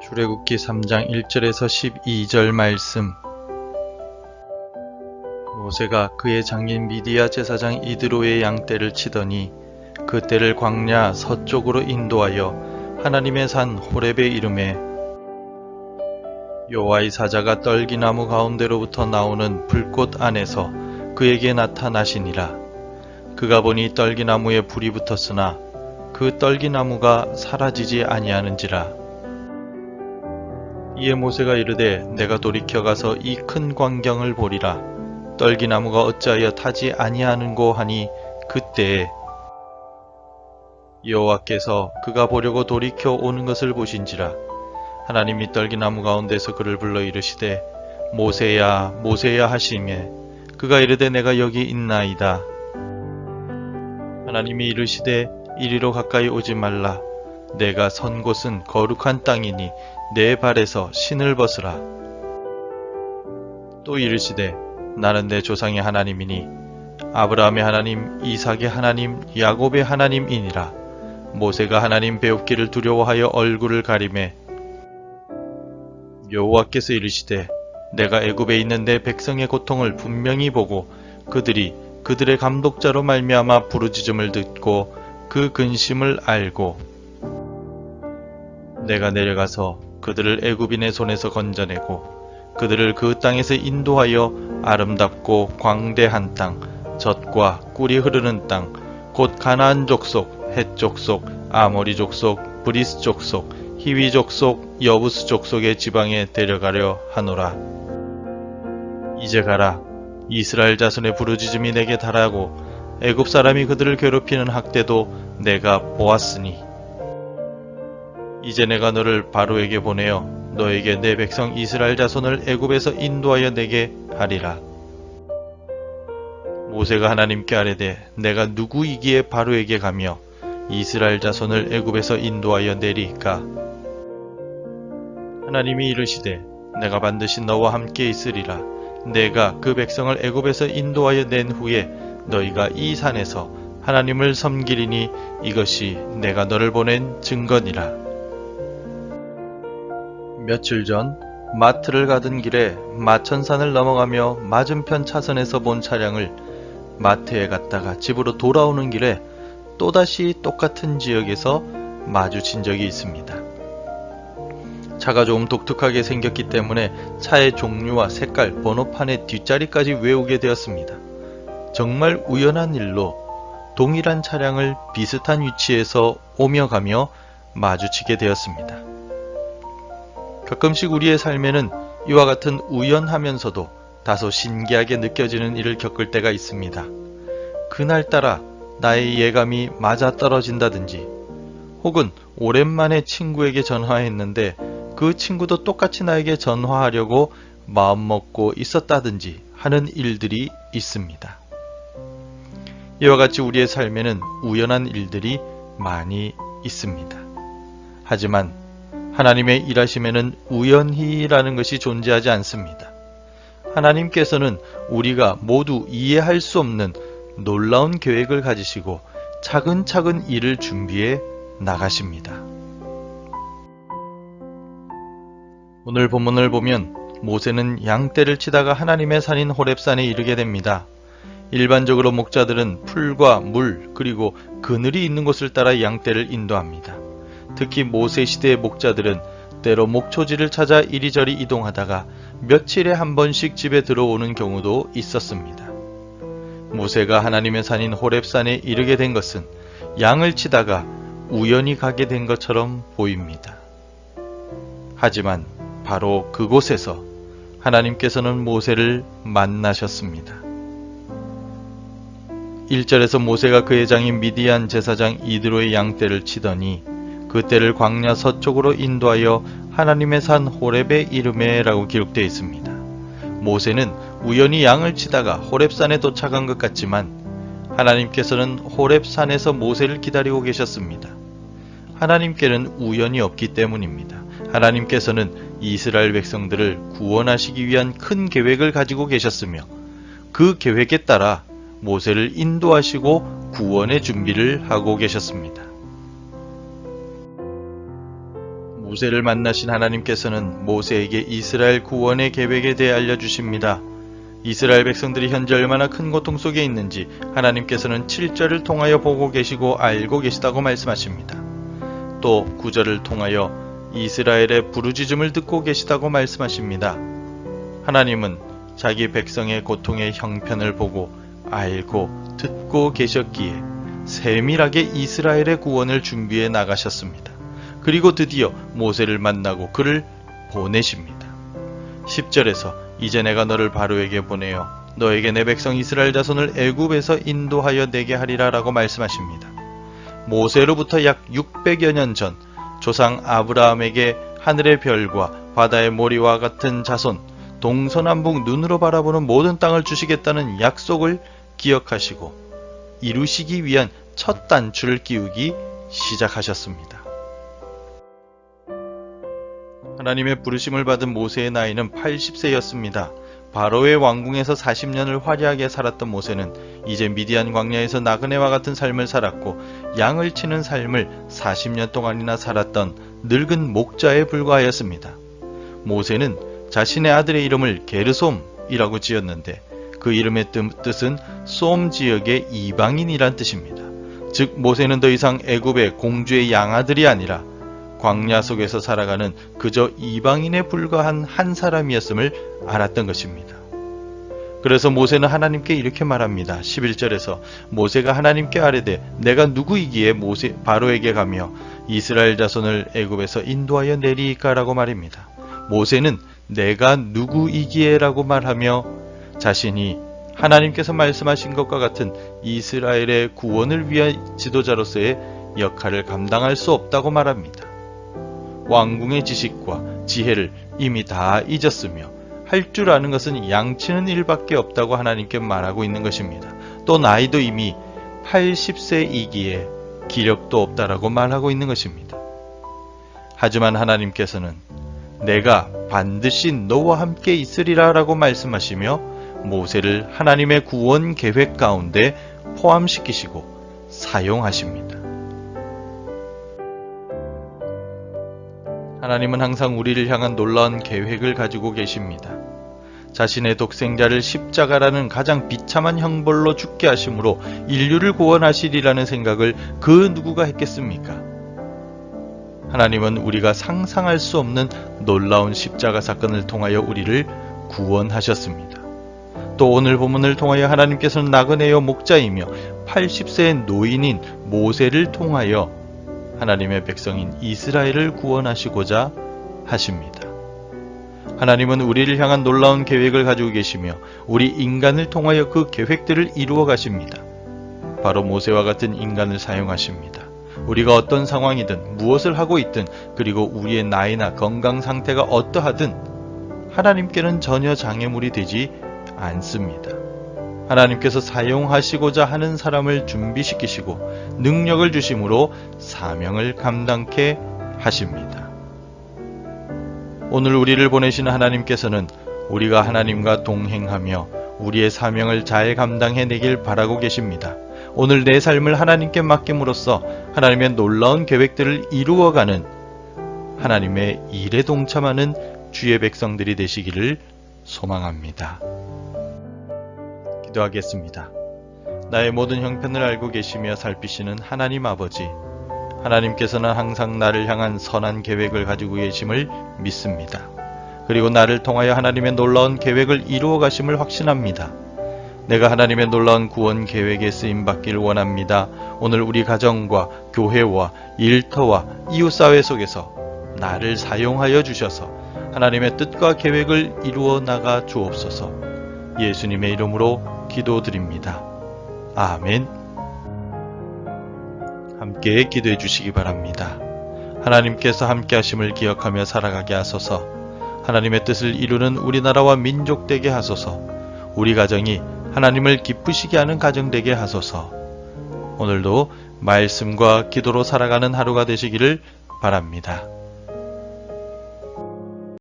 출애굽기 3장 1절에서 12절 말씀. 모세가 그의 장인 미디야 제사장 이드로의 양떼를 치더니 그 떼를 광야 서쪽으로 인도하여 하나님의 산 호렙에 이르매 여호와의 사자가 떨기나무 가운데로부터 나오는 불꽃 안에서 그에게 나타나시니라. 그가 보니 떨기나무에 불이 붙었으나 그 떨기나무가 사라지지 아니하는지라. 이에 모세가 이르되 내가 돌이켜 가서 이 큰 광경을 보리라. 떨기나무가 어찌하여 타지 아니하는고 하니 그때에 여호와께서 그가 보려고 돌이켜 오는 것을 보신지라. 하나님이 떨기나무 가운데서 그를 불러 이르시되 모세야 모세야 하시매 그가 이르되 내가 여기 있나이다. 하나님이 이르시되 이리로 가까이 오지 말라. 내가 선 곳은 거룩한 땅이니 내 발에서 신을 벗으라. 또 이르시되 나는 내 조상의 하나님이니 아브라함의 하나님, 이삭의 하나님, 야곱의 하나님이니라. 모세가 하나님 배웁기를 두려워하여 얼굴을 가리매 여호와께서 이르시되 내가 애굽에 있는 내 백성의 고통을 분명히 보고 그들이 그들의 감독자로 말미암아 부르짖음을 듣고 그 근심을 알고 내가 내려가서 그들을 애굽인의 손에서 건져내고 그들을 그 땅에서 인도하여 아름답고 광대한 땅, 젖과 꿀이 흐르는 땅, 곧 가나안 족속, 헷 족속, 아모리 족속, 브리스 족속, 히위 족속, 여부스 족속의 지방에 데려가려 하노라. 이제 가라. 이스라엘 자손의 부르짖음이 내게 달하고 애굽 사람이 그들을 괴롭히는 학대도 내가 보았으니 이제 내가 너를 바로에게 보내어 너에게 내 백성 이스라엘 자손을 애굽에서 인도하여 내게 하리라. 모세가 하나님께 아뢰되 내가 누구이기에 바로에게 가며 이스라엘 자손을 애굽에서 인도하여 내리까? 하나님이 이르시되 내가 반드시 너와 함께 있으리라. 내가 그 백성을 애굽에서 인도하여 낸 후에 너희가 이 산에서 하나님을 섬기리니 이것이 내가 너를 보낸 증거니라. 며칠 전 마트를 가던 길에 마천산을 넘어가며 맞은편 차선에서 본 차량을 마트에 갔다가 집으로 돌아오는 길에 또다시 똑같은 지역에서 마주친 적이 있습니다. 차가 조금 독특하게 생겼기 때문에 차의 종류와 색깔, 번호판의 뒷자리까지 외우게 되었습니다. 정말 우연한 일로 동일한 차량을 비슷한 위치에서 오며 가며 마주치게 되었습니다. 가끔씩 우리의 삶에는 이와 같은 우연하면서도 다소 신기하게 느껴지는 일을 겪을 때가 있습니다. 그날따라 나의 예감이 맞아떨어진다든지 혹은 오랜만에 친구에게 전화했는데 그 친구도 똑같이 나에게 전화하려고 마음먹고 있었다든지 하는 일들이 있습니다. 이와 같이 우리의 삶에는 우연한 일들이 많이 있습니다. 하지만 하나님의 일하심에는 우연히라는 것이 존재하지 않습니다. 하나님께서는 우리가 모두 이해할 수 없는 놀라운 계획을 가지시고 차근차근 일을 준비해 나가십니다. 오늘 본문을 보면 모세는 양떼를 치다가 하나님의 산인 호렙산에 이르게 됩니다. 일반적으로 목자들은 풀과 물 그리고 그늘이 있는 곳을 따라 양떼를 인도합니다. 특히 모세 시대의 목자들은 때로 목초지를 찾아 이리저리 이동하다가 며칠에 한 번씩 집에 들어오는 경우도 있었습니다. 모세가 하나님의 산인 호렙산에 이르게 된 것은 양을 치다가 우연히 가게 된 것처럼 보입니다. 하지만 바로 그곳에서 하나님께서는 모세를 만나셨습니다. 1절에서 모세가 그의 장인 미디안 제사장 이드로의 양떼를 치더니 그 떼를 광야 서쪽으로 인도하여 하나님의 산 호렙에 이르매라고 기록되어 있습니다. 모세는 우연히 양을 치다가 호렙산에 도착한 것 같지만 하나님께서는 호렙산에서 모세를 기다리고 계셨습니다. 하나님께는 우연이 없기 때문입니다. 하나님께서는 이스라엘 백성들을 구원하시기 위한 큰 계획을 가지고 계셨으며 그 계획에 따라 모세를 인도하시고 구원의 준비를 하고 계셨습니다. 모세를 만나신 하나님께서는 모세에게 이스라엘 구원의 계획에 대해 알려주십니다. 이스라엘 백성들이 현재 얼마나 큰 고통 속에 있는지 하나님께서는 7절을 통하여 보고 계시고 알고 계시다고 말씀하십니다. 또 9절을 통하여 이스라엘의 부르짖음을 듣고 계시다고 말씀하십니다. 하나님은 자기 백성의 고통의 형편을 보고 알고 듣고 계셨기에 세밀하게 이스라엘의 구원을 준비해 나가셨습니다. 그리고 드디어 모세를 만나고 그를 보내십니다. 10절에서 이제 내가 너를 바로에게 보내어 너에게 내 백성 이스라엘 자손을 애굽에서 인도하여 내게 하리라 라고 말씀하십니다. 모세로부터 약 600여 년 전 조상 아브라함에게 하늘의 별과 바다의 모리와 같은 자손, 동서남북 눈으로 바라보는 모든 땅을 주시겠다는 약속을 기억하시고 이루시기 위한 첫 단추를 끼우기 시작하셨습니다. 하나님의 부르심을 받은 모세의 나이는 80세였습니다. 바로의 왕궁에서 40년을 화려하게 살았던 모세는 이제 미디안 광야에서 나그네와 같은 삶을 살았고 양을 치는 삶을 40년 동안이나 살았던 늙은 목자에 불과하였습니다. 모세는 자신의 아들의 이름을 게르솜이라고 지었는데 그 이름의 뜻은 솜 지역의 이방인이란 뜻입니다. 즉 모세는 더 이상 애굽의 공주의 양아들이 아니라 광야 속에서 살아가는 그저 이방인에 불과한 한 사람이었음을 알았던 것입니다. 그래서 모세는 하나님께 이렇게 말합니다. 11절에서 모세가 하나님께 아뢰되 내가 누구이기에 바로에게 가며 이스라엘 자손을 애굽에서 인도하여 내리이까 라고 말입니다. 모세는 내가 누구이기에 라고 말하며 자신이 하나님께서 말씀하신 것과 같은 이스라엘의 구원을 위한 지도자로서의 역할을 감당할 수 없다고 말합니다. 왕궁의 지식과 지혜를 이미 다 잊었으며 할 줄 아는 것은 양치는 일밖에 없다고 하나님께 말하고 있는 것입니다. 또 나이도 이미 80세이기에 기력도 없다라고 말하고 있는 것입니다. 하지만 하나님께서는 내가 반드시 너와 함께 있으리라 라고 말씀하시며 모세를 하나님의 구원 계획 가운데 포함시키시고 사용하십니다. 하나님은 항상 우리를 향한 놀라운 계획을 가지고 계십니다. 자신의 독생자를 십자가라는 가장 비참한 형벌로 죽게 하심으로 인류를 구원하시리라는 생각을 그 누구가 했겠습니까? 하나님은 우리가 상상할 수 없는 놀라운 십자가 사건을 통하여 우리를 구원하셨습니다. 또 오늘 본문을 통하여 하나님께서는 나그네요 목자이며 80세의 노인인 모세를 통하여 하나님의 백성인 이스라엘을 구원하시고자 하십니다. 하나님은 우리를 향한 놀라운 계획을 가지고 계시며 우리 인간을 통하여 그 계획들을 이루어 가십니다. 바로 모세와 같은 인간을 사용하십니다. 우리가 어떤 상황이든 무엇을 하고 있든 그리고 우리의 나이나 건강 상태가 어떠하든 하나님께는 전혀 장애물이 되지 않습니다. 하나님께서 사용하시고자 하는 사람을 준비시키시고 능력을 주심으로 사명을 감당케 하십니다. 오늘 우리를 보내시는 하나님께서는 우리가 하나님과 동행하며 우리의 사명을 잘 감당해내길 바라고 계십니다. 오늘 내 삶을 하나님께 맡김으로써 하나님의 놀라운 계획들을 이루어가는 하나님의 일에 동참하는 주의 백성들이 되시기를 소망합니다. 기도하겠습니다. 나의 모든 형편을 알고 계시며 살피시는 하나님 아버지, 하나님께서는 항상 나를 향한 선한 계획을 가지고 계심을 믿습니다. 그리고 나를 통하여 하나님의 놀라운 계획을 이루어 가심을 확신합니다. 내가 하나님의 놀라운 구원 계획에 쓰임받길 원합니다. 오늘 우리 가정과 교회와 일터와 이웃사회 속에서 나를 사용하여 주셔서 하나님의 뜻과 계획을 이루어 나가 주옵소서. 예수님의 이름으로 기도드립니다. 아멘. 함께 기도해 주시기 바랍니다. 하나님께서 함께 하심을 기억하며 살아가게 하소서. 하나님의 뜻을 이루는 우리나라와 민족 되게 하소서. 우리 가정이 하나님을 기쁘시게 하는 가정 되게 하소서. 오늘도 말씀과 기도로 살아가는 하루가 되시기를 바랍니다.